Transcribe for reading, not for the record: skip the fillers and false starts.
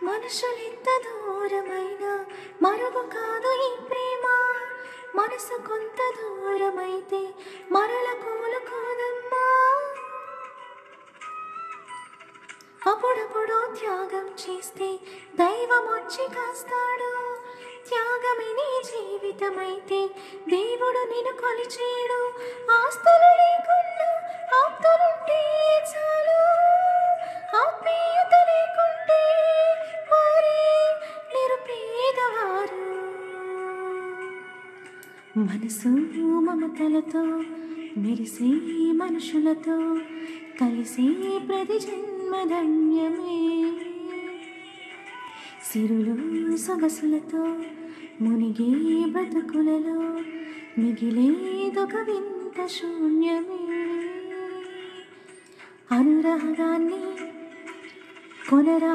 మనుషులెంత దూరమైన మరుగు కాదు ఈ ప్రేమ. మనసు కొంత దూరమైతే మరల కోలుకోదమ్మా. అప్పుడప్పుడు త్యాగం చేస్తే దైవం వచ్చి కాస్తాడు. త్యాగమే నీ జీవితమైతే దేవుడు నిన్ను కొలిచేడు. ఆస్తులు లేకుండా ఆప్తులుంటే చాలు, ఆత్మీయత లేకుంటే వారే నిరుపేదవారు. మనసు మమతలతో మెరిసే మనుషులతో కలిసే ప్రతి జన్మధన్యమే. సిరులు సొగసులతో మునిగే బ్రతుకులలో మిగిలేదొక వింత శూన్యమే. అనురాగాన్ని కొనరా